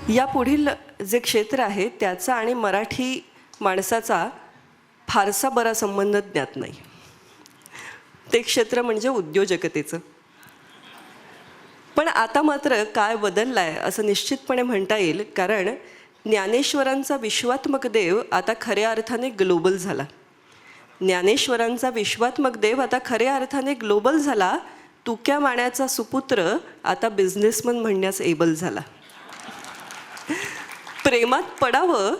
यापुढील जे क्षेत्र आहे त्याचा आणि मराठी माणसाचा फारसा बरा संबंध ज्ञात नाही. ते क्षेत्र म्हणजे उद्योजकतेचं. पण आता मात्र काय बदललं आहे असं निश्चितपणे म्हणता येईल, कारण ज्ञानेश्वरांचा विश्वात्मक देव आता खऱ्या अर्थाने ग्लोबल झाला. ज्ञानेश्वरांचा विश्वात्मक देव आता खऱ्या अर्थाने ग्लोबल झाला. तुक्या माण्याचा सुपुत्र आता बिझनेसमन म्हणण्यास एबल झाला. प्रेमात पडावं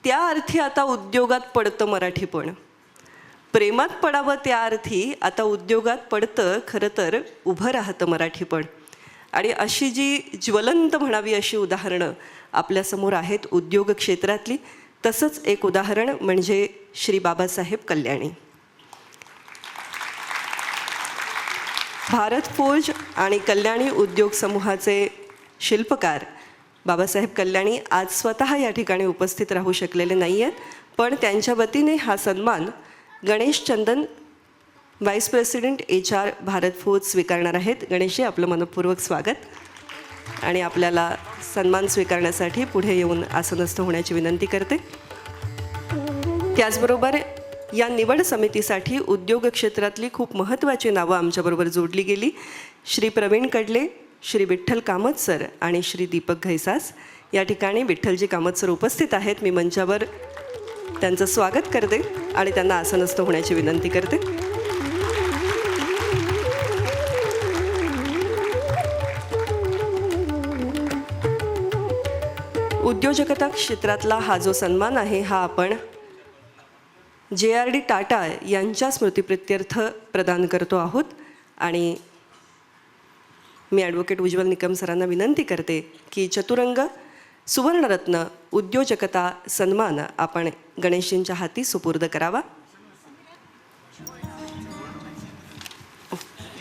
त्या अर्थी आता उद्योगात पडतं मराठीपण. प्रेमात पडावं त्या अर्थी आता उद्योगात पडतं खरं तर उभं राहतं मराठीपण. आणि अशी जी ज्वलंत म्हणावी अशी उदाहरणं आपल्यासमोर आहेत उद्योग क्षेत्रातली. तसंच एक उदाहरण म्हणजे श्री बाबासाहेब कल्याणी. भारत फोर्ज आणि कल्याणी उद्योग समूहाचे शिल्पकार बाबासाहेब कल्याणी आज स्वतः या ठिकाणी उपस्थित राहू शकलेले नाही आहेत, पण त्यांच्या वतीने हा सन्मान Ganesh Chandan vice president HR Bharat Forge स्वीकारणार आहेत. गणेशजी, आपलं मनपूर्वक स्वागत आणि आपल्याला सन्मान स्वीकारण्यासाठी पुढे येऊन आसनस्थ होण्याची विनंती करते. त्याचबरोबर या निवड समितीसाठी उद्योग क्षेत्रातली खूप महत्त्वाची नावं आमच्याबरोबर जोडली गेली. श्री प्रवीण कडले, श्री विठ्ठल कामत सर आणि श्री दीपक घैसास. या ठिकाणी विठ्ठलजी कामत सर उपस्थित आहेत. मी मंचावर त्यांचं स्वागत करते आणि त्यांना आसनस्थ होण्याची विनंती करते. उद्योजकता क्षेत्रातला हा जो सन्मान आहे हा आपण JRD टाटा यांच्या स्मृतिप्रित्यर्थ प्रदान करतो आहोत. आणि मी ॲडव्होकेट उज्ज्वल निकम सरांना विनंती करते की चतुरंग सुवर्णरत्न उद्योजकता सन्मान आपण गणेशजींच्या हाती सुपूर्द करावा.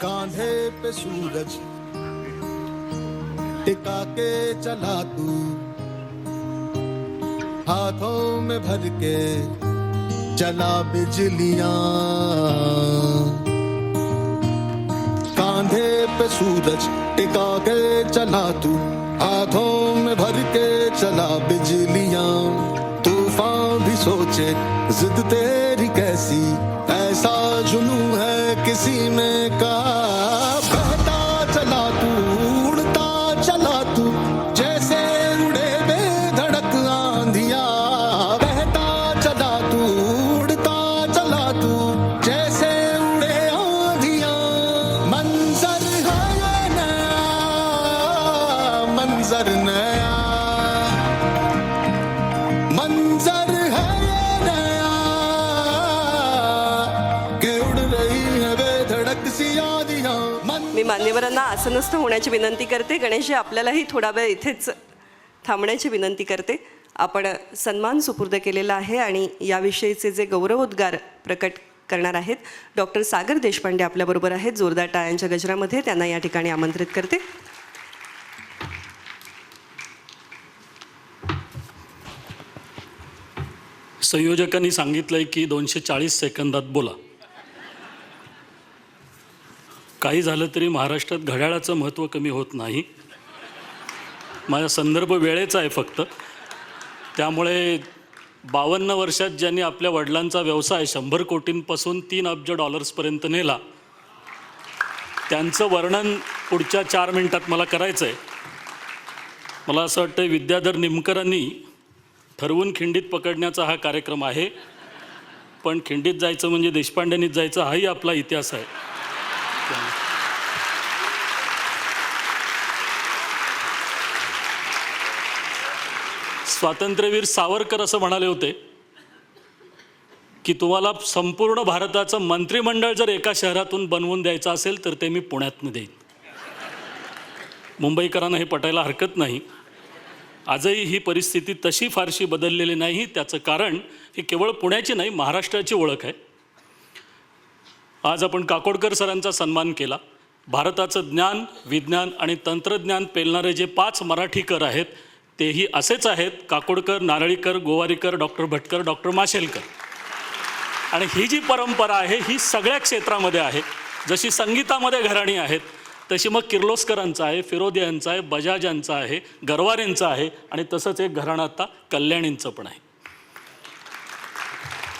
कांधे पे सूरज टिका के चला तू, हाथों में भर के चला बिजलियां. कांधे पे सूरज टिका के चला तू, हाथों में भर के चला बिजलियां. तूफान भी सोचे जिद तेरी कैसी, ऐसा जुनू है किसी में का. बहता चला तू, उड़ता चला तू, जैसे उड़े बेधड़क आंधियां. बहता चला तू, उड़ता चला तू, जैसे उड़े आंधियां. मंजर है नया, मंजर नया, मंजर है नया, के उड़ रही है बेधड़क सी आंधियां. मी मान्यवरांना आसनस्थ होण्याची विनंती करते. गणेशजी, आपल्यालाही थोडा वेळ इथेच थांबण्याची विनंती करते. आपण सन्मान सुपूर्द केलेला आहे आणि याविषयीचे जे गौरवोद्गार प्रकट करणार आहेत डॉक्टर सागर देशपांडे आपल्याबरोबर आहेत. जोरदार टाळ्यांच्या गजरामध्ये त्यांना या ठिकाणी आमंत्रित करते. संयोजकांनी सांगितलंय की 240 सेकंदात बोला. काही झालं तरी महाराष्ट्रात घड्याळाचं महत्त्व कमी होत नाही. माझा संदर्भ वेळेचा आहे फक्त. त्यामुळे 52 वर्षात ज्यांनी आपल्या वडिलांचा व्यवसाय 100 कोटींपासून 3 अब्ज डॉलर्सपर्यंत नेला, त्यांचं वर्णन पुढच्या 4 मिनिटात मला करायचं आहे. मला असं वाटतं विद्याधर निमकरांनी ठरवून खिंडीत पकडण्याचा हा कार्यक्रम आहे, पण खिंडीत जायचं म्हणजे देशपांड्यांनीच जायचं हाही आपला इतिहास आहे. स्वातंत्र्यवीर सावरकर असं म्हणाले होते की तुम्हाला संपूर्ण भारताचं मंत्रिमंडळ जर एका शहरातून बनवून द्यायचं असेल तर ते मी पुण्यातनं देईन. मुंबईकरांना हे पटायला हरकत नाही. आजही ही परिस्थिती तशी फारशी बदललेली नाही. त्याचं कारण हे केवळ पुण्याची नाही, महाराष्ट्राची ओळख आहे. आज आपण काकोडकर सरांचा सन्मान केला. भारताचं ज्ञान, विज्ञान आणि तंत्रज्ञान पेलणारे जे 5 मराठीकर आहेत तेही असेच आहेत: काकोडकर, नारळीकर, गोवारीकर, डॉक्टर भटकर, डॉक्टर माशेलकर. आणि ही जी परंपरा आहे ही सगळ्या क्षेत्रामध्ये आहे. जशी संगीतामध्ये घराणी आहेत तशी मग किर्लोस्करांचा आहे, फिरोदी यांचा आहे, बजाज यांचा आहे, गरवारेंचा आहे आणि तसंच एक घराणं आता कल्याणींचं पण आहे.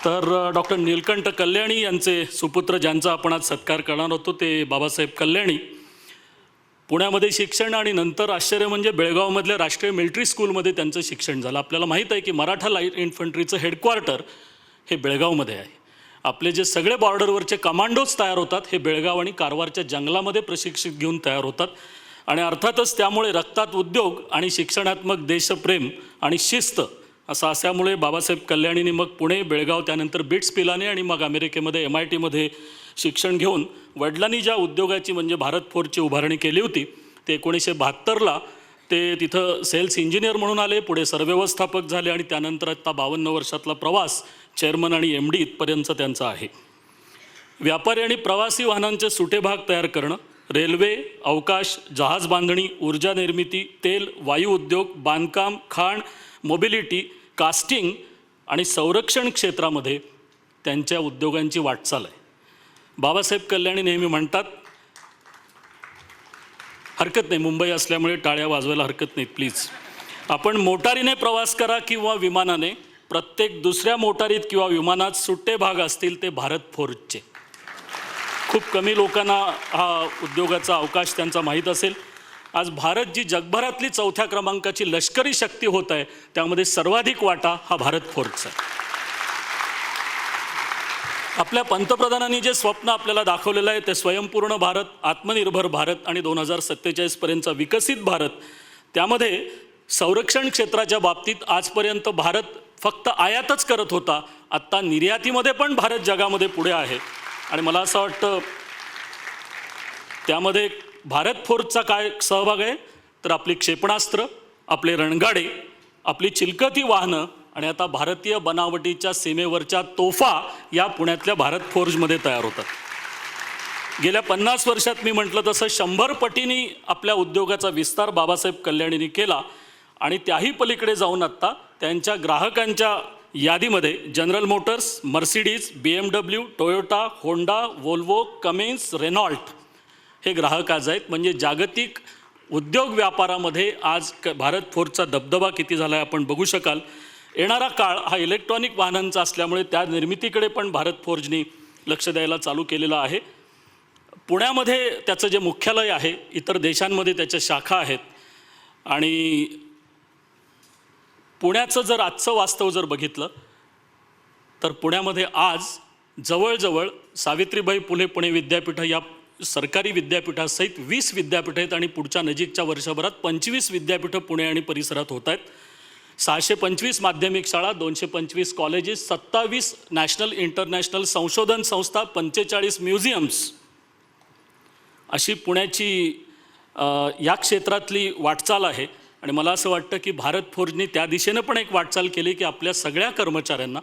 तर डॉक्टर नीलकंठ कल्याणी यांचे सुपुत्र ज्यांचा आपण आज सत्कार करणार होतो ते बाबासाहेब कल्याणी पुण्यामध्ये शिक्षण आणि नंतर आश्चर्य म्हणजे बेळगावमधल्या राष्ट्रीय मिलिटरी स्कूलमध्ये त्यांचं शिक्षण झालं. आपल्याला माहीत आहे की मराठा लाईट इन्फंट्रीचं हेडक्वार्टर हे बेळगावमध्ये आहे. आपले जे सगळे बॉर्डरवरचे कमांडोज तयार होतात हे बेळगाव आणि कारवारच्या जंगलामध्ये प्रशिक्षित घेऊन तयार होतात. आणि अर्थातच त्यामुळे रक्तात उद्योग आणि शिक्षणात्मक देशप्रेम आणि शिस्त असं असल्यामुळे बाबासाहेब कल्याणींनी मग पुणे, बेळगाव, त्यानंतर बिट्स पिलाने आणि मग अमेरिकेमध्ये MITमध्ये शिक्षण घेऊन वडिलांनी ज्या उद्योगाची म्हणजे भारत फोर्जची उभारणी केली होती ते 1972ला ते तिथं सेल्स इंजिनियर म्हणून आले, पुढे सर्व्यवस्थापक झाले आणि त्यानंतर आत्ता 52 वर्षातला प्रवास चेअरमन आणि MD इथपर्यंतचा त्यांचा आहे. व्यापारी आणि प्रवासी वाहनांचे सुटे भाग तयार करणं, रेल्वे, अवकाश, जहाज बांधणी, ऊर्जा निर्मिती, तेल, वायू उद्योग, बांधकाम, खाण, मोबिलिटी, कास्टिंग आणि संरक्षण क्षेत्रामध्ये त्यांच्या उद्योगांची वाटचाल आहे. बाबासाहेब कल्याणी नेहमी म्हणतात, हरकत नाही मुंबई असल्यामुळे टाळ्या वाजवायला हरकत नाही प्लीज, आपण मोटारीने प्रवास करा किंवा विमानाने, प्रत्येक दुसऱ्या मोटारीत किंवा विमानात सुट्टे भाग असतील ते भारत फोर्जचे. खूप कमी लोकांना हा उद्योगाचा अवकाश त्यांचा माहीत असेल. आज भारत जी जगभरातली 4थ्या क्रमांकाची लष्करी शक्ती होत आहे त्यामध्ये सर्वाधिक वाटा हा भारत फोर्जचा आहे. आपल्या पंतप्रधानांनी जे स्वप्न आपल्याला दाखवलेलं आहे ते स्वयंपूर्ण भारत, आत्मनिर्भर भारत आणि 2047पर्यंतचा विकसित भारत, त्यामध्ये संरक्षण क्षेत्राच्या बाबतीत आजपर्यंत भारत फक्त आयातच करत होता, आत्ता निर्यातीमध्ये पण भारत जगामध्ये पुढे आहे. आणि मला असं वाटतं त्यामध्ये भारत फोर्जचा काय सहभाग आहे तर आपली क्षेपणास्त्र, आपले रणगाडे, आपली चिलकती वाहनं आणि आता भारतीय बनावटीच्या सीमेवरच्या तोफा या पुण्यातल्या भारत फोर्जमध्ये तयार होतात. गेल्या 50 वर्षात मी म्हटलं तसं 100 पटींनी आपल्या उद्योगाचा विस्तार बाबासाहेब कल्याणींनी केला आणि त्याही पलीकडे जाऊन आत्ता त्यांच्या ग्राहकांच्या यादीमध्ये General Motors, Mercedes, BMW, Toyota, Honda, Volvo, Cummins, Renault हे ग्राहक आज आहेत. म्हणजे जागतिक उद्योग व्यापारामध्ये आज भारत फोर्जचा दबदबा किती झाला आहे आपण बघू शकाल. येणारा काळ हा इलेक्ट्रॉनिक वाहनांचा असल्यामुळे त्या निर्मितीकडे पण भारत फोर्जनी लक्ष द्यायला चालू केलेलं आहे. पुण्यामध्ये त्याचं जे मुख्यालय आहे, इतर देशांमध्ये त्याच्या शाखा आहेत. आणि पुण्याचं जर आजचं वास्तव जर बघितलं तर पुण्यामध्ये आज जवळजवळ सावित्रीबाई फुले पुणे विद्यापीठ या सरकारी विद्यापीठासहित 20 विद्यापीठ आहेत आणि पुढच्या नजीकच्या वर्षभरात 25 विद्यापीठं पुणे आणि परिसरात होत आहेत. 625 माध्यमिक शाळा, 225 कॉलेजेस, 27 नॅशनल इंटरनॅशनल संशोधन संस्था, 45 म्युझियम्स अशी पुण्याची या क्षेत्रातली वाटचाल आहे. आणि मला असं वाटतं की भारत फोर्जनी त्या दिशेनं पण एक वाटचाल केली की आपल्या सगळ्या कर्मचाऱ्यांना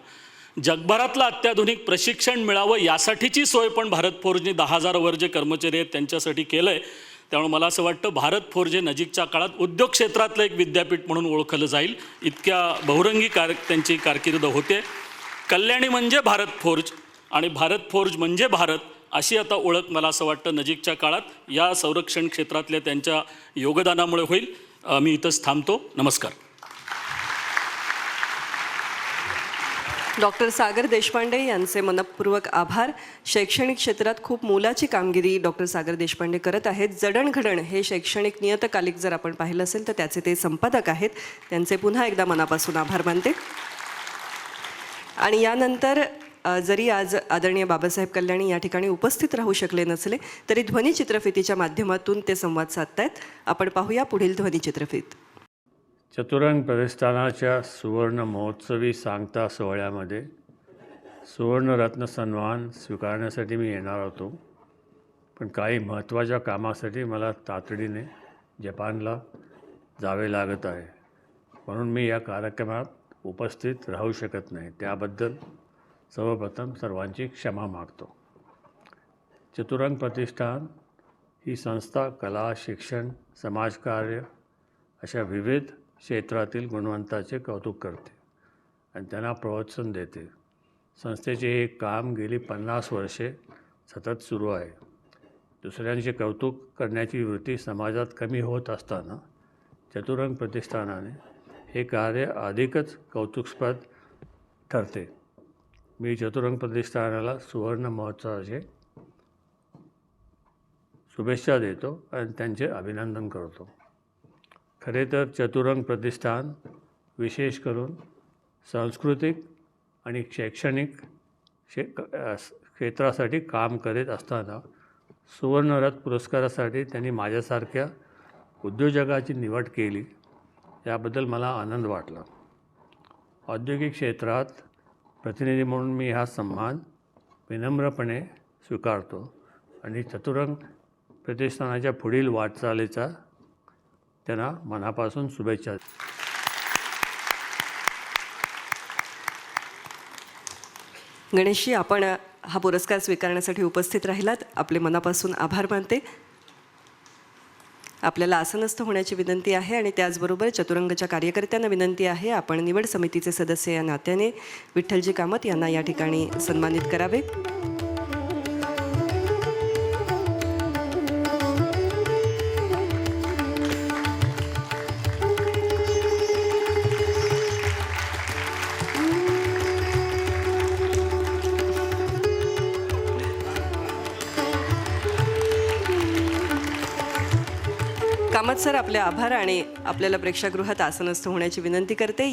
जगभरातलं अत्याधुनिक प्रशिक्षण मिळावं यासाठीची सोय पण भारत फोर्जनी 10,000 वर जे कर्मचारी आहेत त्यांच्यासाठी केलं आहे. त्यामुळे मला असं वाटतं भारत फोर्ज हे नजीकच्या काळात उद्योग क्षेत्रातलं एक विद्यापीठ म्हणून ओळखलं जाईल, इतक्या बहुरंगी त्यांची कारकीर्द होते. कल्याणी म्हणजे भारत फोर्ज आणि भारत फोर्ज म्हणजे भारत अशी आता ओळख मला असं वाटतं नजीकच्या काळात या संरक्षण क्षेत्रातल्या त्यांच्या योगदानामुळे होईल. मी इथंच थांबतो. नमस्कार. डॉक्टर सागर देशपांडे यांचे मनपूर्वक आभार. शैक्षणिक क्षेत्रात खूप मोलाची कामगिरी डॉक्टर सागर देशपांडे करत आहेत. जडणघडण हे शैक्षणिक नियतकालिक जर आपण पाहिलं असेल तर त्याचे ते संपादक आहेत. त्यांचे पुन्हा एकदा मनापासून आभार मानते. आणि यानंतर जरी आज आदरणीय बाबासाहेब कल्याणी या ठिकाणी उपस्थित राहू शकले नसले तरी ध्वनिचित्रफितीच्या माध्यमातून ते संवाद साधतायत. आपण पाहूया पुढील ध्वनिचित्रफित. चतुरंग प्रतिष्ठानाच्या सुवर्ण महोत्सवी सांगता सोहळ्यामध्ये सुवर्णरत्न सन्मान स्वीकारण्यासाठी मी येणार होतो, पण काही महत्त्वाच्या कामासाठी मला तातडीने जपानला जावे लागत आहे, म्हणून मी या कार्यक्रमात उपस्थित राहू शकत नाही. त्याबद्दल सर्वप्रथम सर्वांची क्षमा मागतो. चतुरंग प्रतिष्ठान ही संस्था कला, शिक्षण, समाजकार्य अशा विविध क्षेत्रातील गुणवंताचे कौतुक करते आणि त्यांना प्रोत्साहन देते. संस्थेचे हे काम गेली 50 वर्षे सतत सुरू आहे. दुसऱ्यांचे कौतुक करण्याची वृत्ती समाजात कमी होत असताना चतुरंग प्रतिष्ठानाने हे कार्य अधिकच कौतुकास्पद ठरते. मी चतुरंग प्रतिष्ठानाला सुवर्ण महोत्सवाचे शुभेच्छा देतो आणि त्यांचे अभिनंदन करतो. खरे तर चतुरंग प्रतिष्ठान विशेष करून सांस्कृतिक आणि शैक्षणिक क्षेत्रासाठी काम करीत असताना सुवर्णरत्न पुरस्कारासाठी त्यांनी माझ्यासारख्या उद्योजकाची निवड केली याबद्दल मला आनंद वाटला. औद्योगिक क्षेत्रात प्रतिनिधी म्हणून मी हा सन्मान विनम्रपणे स्वीकारतो आणि चतुरंग प्रतिष्ठानाच्या पुढील वाटचालीचा त्यांना मनापासून शुभेच्छा. गणेशजी, आपण हा पुरस्कार स्वीकारण्यासाठी उपस्थित राहिलात, आपले मनापासून आभार मानते. आपल्याला आसनस्थ होण्याची विनंती आहे आणि त्याचबरोबर चतुरंगच्या कार्यकर्त्यांना विनंती आहे, आपण निवड समितीचे सदस्य या नात्याने विठ्ठलजी कामत यांना या ठिकाणी सन्मानित करावे. कामत सर, आपले आभार आणि आपल्याला प्रेक्षागृहात आसनस्थ होण्याची विनंती करते.